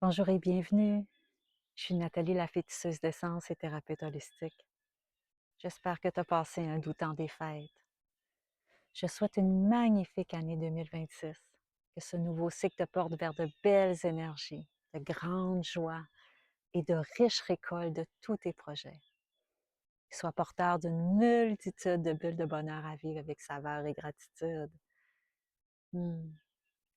Bonjour et bienvenue. Je suis Nathalie, la fétisseuse d'essence et thérapeute holistique. J'espère que tu as passé un doux temps des fêtes. Je souhaite une magnifique année 2026, que ce nouveau cycle te porte vers de belles énergies, de grandes joies et de riches récoltes de tous tes projets. Sois porteur d'une multitude de bulles de bonheur à vivre avec saveur et gratitude. Hmm.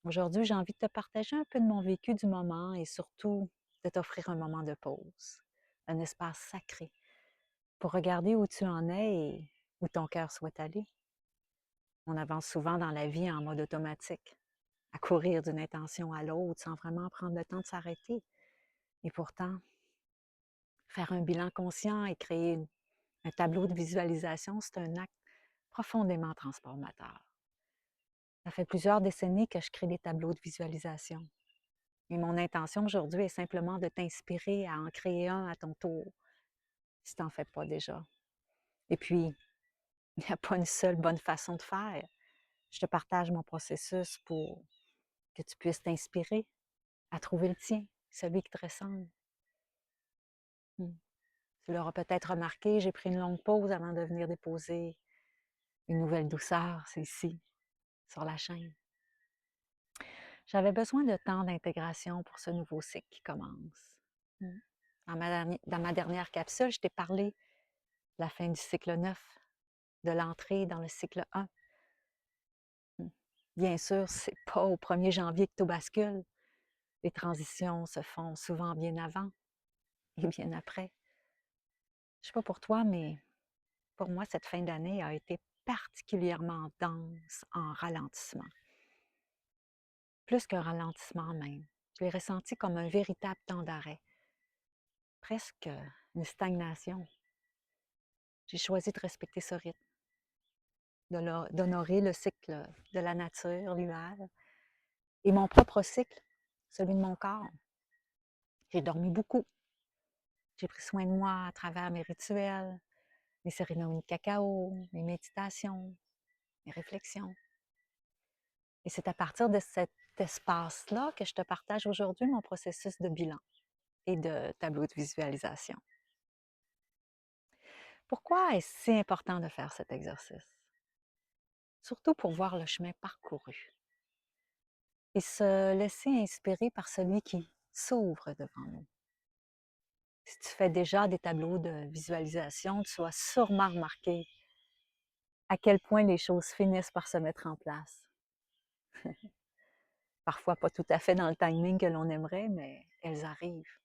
Aujourd'hui, j'ai envie de te partager un peu de mon vécu du moment et surtout de t'offrir un moment de pause, un espace sacré pour regarder où tu en es et où ton cœur souhaite aller. On avance souvent dans la vie en mode automatique, à courir d'une intention à l'autre sans vraiment prendre le temps de s'arrêter. Et pourtant, faire un bilan conscient et créer un tableau de visualisation, c'est un acte profondément transformateur. Ça fait plusieurs décennies que je crée des tableaux de visualisation. Et mon intention aujourd'hui est simplement de t'inspirer à en créer un à ton tour, si tu n'en fais pas déjà. Et puis, il n'y a pas une seule bonne façon de faire. Je te partage mon processus pour que tu puisses t'inspirer à trouver le tien, celui qui te ressemble. Hmm. Tu l'auras peut-être remarqué, j'ai pris une longue pause avant de venir déposer une nouvelle douceur, c'est ici, sur la chaîne. J'avais besoin de temps d'intégration pour ce nouveau cycle qui commence. Hmm. Dans ma dernière capsule, je t'ai parlé de la fin du cycle 9, de l'entrée dans le cycle 1. Hmm. Bien sûr, c'est pas au 1er janvier que tout bascule. Les transitions se font souvent bien avant et bien après. Je sais pas pour toi, mais pour moi, cette fin d'année a été particulièrement dense en ralentissement. Plus qu'un ralentissement même. Je l'ai ressenti comme un véritable temps d'arrêt, presque une stagnation. J'ai choisi de respecter ce rythme, d'honorer le cycle de la nature, l'hiver, et mon propre cycle, celui de mon corps. J'ai dormi beaucoup. J'ai pris soin de moi à travers mes rituels, mes cérémonies de cacao, mes méditations, mes réflexions. Et c'est à partir de cet espace-là que je te partage aujourd'hui mon processus de bilan et de tableau de visualisation. Pourquoi est-ce si important de faire cet exercice? Surtout pour voir le chemin parcouru et se laisser inspirer par celui qui s'ouvre devant nous. Si tu fais déjà des tableaux de visualisation, tu vas sûrement remarquer à quel point les choses finissent par se mettre en place. Parfois pas tout à fait dans le timing que l'on aimerait, mais elles arrivent.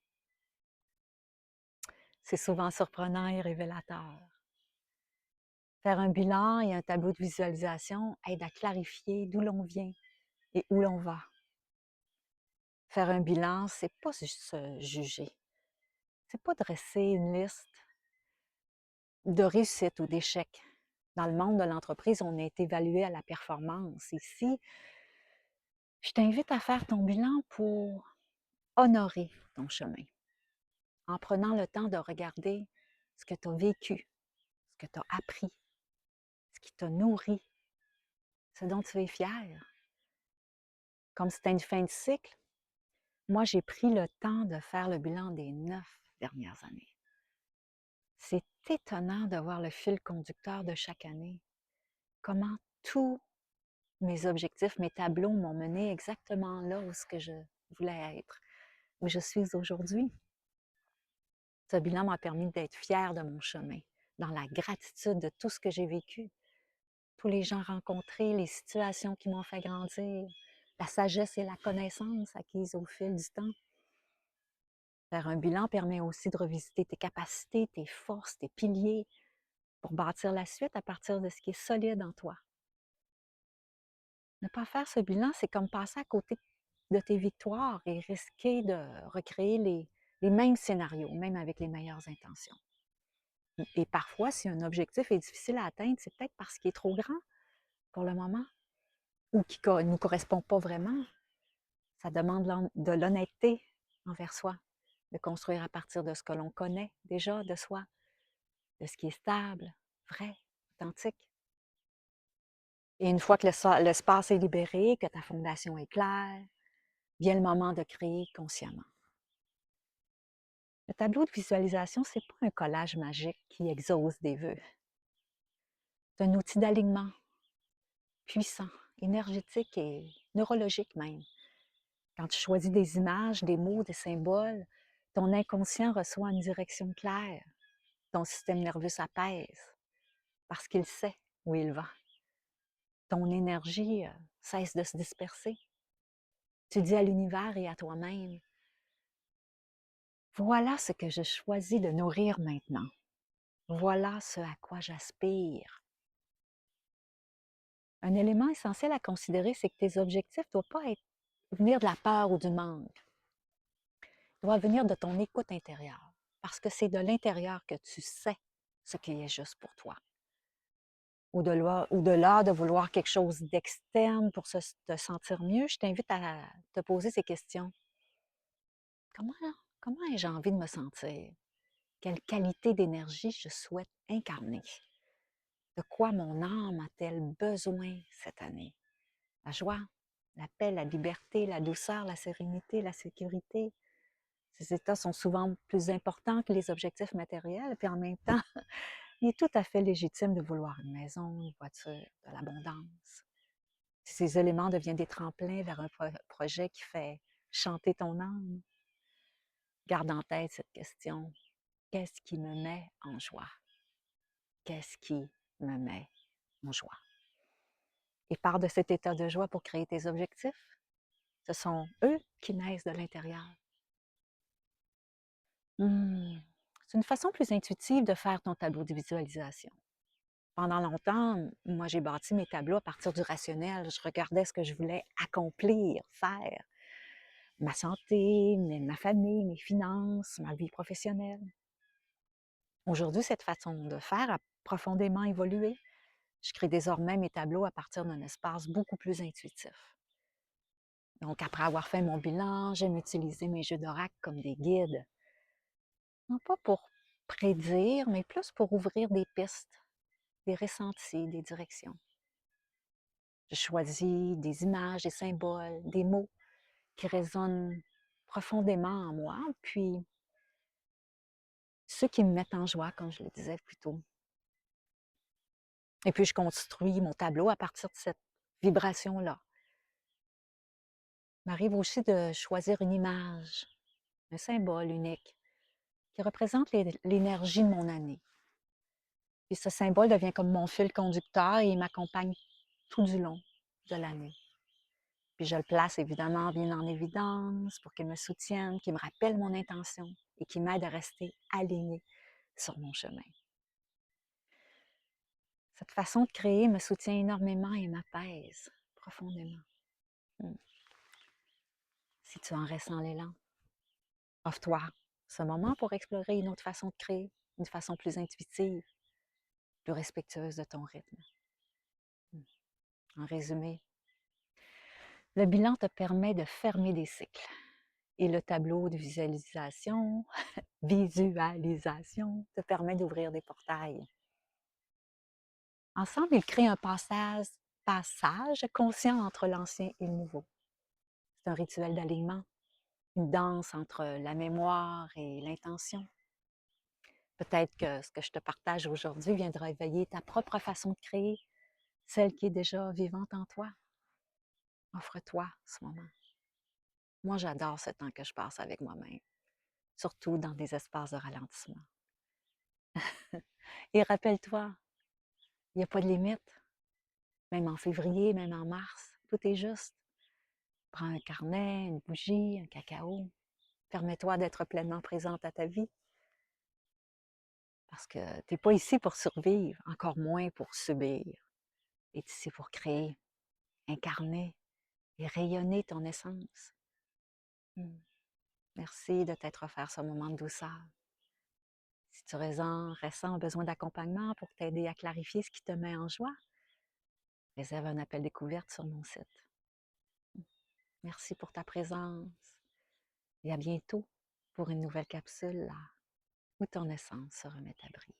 C'est souvent surprenant et révélateur. Faire un bilan et un tableau de visualisation aide à clarifier d'où l'on vient et où l'on va. Faire un bilan, c'est pas juste se juger. C'est pas dresser une liste de réussites ou d'échecs. Dans le monde de l'entreprise, on est évalué à la performance. Ici, je t'invite à faire ton bilan pour honorer ton chemin, en prenant le temps de regarder ce que tu as vécu, ce que tu as appris, ce qui t'a nourri, ce dont tu es fier. Comme c'était une fin de cycle, moi, j'ai pris le temps de faire le bilan des 9 dernières années. C'est étonnant de voir le fil conducteur de chaque année. Comment tous mes objectifs, mes tableaux m'ont mené exactement là où ce que je voulais être, où je suis aujourd'hui. Ce bilan m'a permis d'être fière de mon chemin, dans la gratitude de tout ce que j'ai vécu, tous les gens rencontrés, les situations qui m'ont fait grandir, la sagesse et la connaissance acquises au fil du temps. Faire un bilan permet aussi de revisiter tes capacités, tes forces, tes piliers pour bâtir la suite à partir de ce qui est solide en toi. Ne pas faire ce bilan, c'est comme passer à côté de tes victoires et risquer de recréer les mêmes scénarios, même avec les meilleures intentions. Et parfois, si un objectif est difficile à atteindre, c'est peut-être parce qu'il est trop grand pour le moment ou qui ne nous correspond pas vraiment. Ça demande de l'honnêteté envers soi, de construire à partir de ce que l'on connaît déjà de soi, de ce qui est stable, vrai, authentique. Et une fois que l'espace est libéré, que ta fondation est claire, vient le moment de créer consciemment. Le tableau de visualisation, ce n'est pas un collage magique qui exauce des vœux. C'est un outil d'alignement puissant, énergétique et neurologique même. Quand tu choisis des images, des mots, des symboles, ton inconscient reçoit une direction claire. Ton système nerveux s'apaise parce qu'il sait où il va. Ton énergie cesse de se disperser. Tu dis à l'univers et à toi-même, voilà ce que je choisis de nourrir maintenant. Voilà ce à quoi j'aspire. Un élément essentiel à considérer, c'est que tes objectifs ne doivent pas venir de la peur ou du manque. Ils doivent venir de ton écoute intérieure, parce que c'est de l'intérieur que tu sais ce qui est juste pour toi. Au-delà de vouloir quelque chose d'externe pour te sentir mieux, je t'invite à te poser ces questions. Comment, comment ai-je envie de me sentir? Quelle qualité d'énergie je souhaite incarner? De quoi mon âme a-t-elle besoin cette année? La joie, la paix, la liberté, la douceur, la sérénité, la sécurité. Ces états sont souvent plus importants que les objectifs matériels, puis en même temps, il est tout à fait légitime de vouloir une maison, une voiture, de l'abondance. Si ces éléments deviennent des tremplins vers un projet qui fait chanter ton âme, garde en tête cette question. Qu'est-ce qui me met en joie? Qu'est-ce qui me met en joie? Et pars de cet état de joie pour créer tes objectifs. Ce sont eux qui naissent de l'intérieur. C'est une façon plus intuitive de faire ton tableau de visualisation. Pendant longtemps, moi, j'ai bâti mes tableaux à partir du rationnel. Je regardais ce que je voulais accomplir, faire. Ma santé, ma famille, mes finances, ma vie professionnelle. Aujourd'hui, cette façon de faire a profondément évolué. Je crée désormais mes tableaux à partir d'un espace beaucoup plus intuitif. Donc, après avoir fait mon bilan, j'aime utiliser mes jeux d'oracle comme des guides. Non pas pour prédire, mais plus pour ouvrir des pistes, des ressentis, des directions. Je choisis des images, des symboles, des mots qui résonnent profondément en moi, puis ceux qui me mettent en joie, comme je le disais plus tôt. Et puis, je construis mon tableau à partir de cette vibration-là. Il m'arrive aussi de choisir une image, un symbole unique qui représente l'énergie de mon année. Puis ce symbole devient comme mon fil conducteur et il m'accompagne tout du long de l'année. Puis je le place évidemment bien en évidence pour qu'il me soutienne, qu'il me rappelle mon intention et qu'il m'aide à rester aligné sur mon chemin. Cette façon de créer me soutient énormément et m'apaise profondément. Si tu en ressens l'élan, offre-toi ce moment pour explorer une autre façon de créer, une façon plus intuitive, plus respectueuse de ton rythme. En résumé, le bilan te permet de fermer des cycles et le tableau de visualisation te permet d'ouvrir des portails. Ensemble, ils créent un passage conscient entre l'ancien et le nouveau. C'est un rituel d'alignement, une danse entre la mémoire et l'intention. Peut-être que ce que je te partage aujourd'hui vient de réveiller ta propre façon de créer, celle qui est déjà vivante en toi. Offre-toi ce moment. Moi, j'adore ce temps que je passe avec moi-même, surtout dans des espaces de ralentissement. Et rappelle-toi, il n'y a pas de limite, même en février, même en mars, tout est juste. Prends un carnet, une bougie, un cacao. Permets-toi d'être pleinement présente à ta vie. Parce que tu n'es pas ici pour survivre, encore moins pour subir. Tu es ici pour créer, incarner et rayonner ton essence. Merci de t'être offert ce moment de douceur. Si tu ressens besoin d'accompagnement pour t'aider à clarifier ce qui te met en joie, réserve un appel découverte sur mon site. Merci pour ta présence et à bientôt pour une nouvelle capsule là, où ton essence se remet à briller.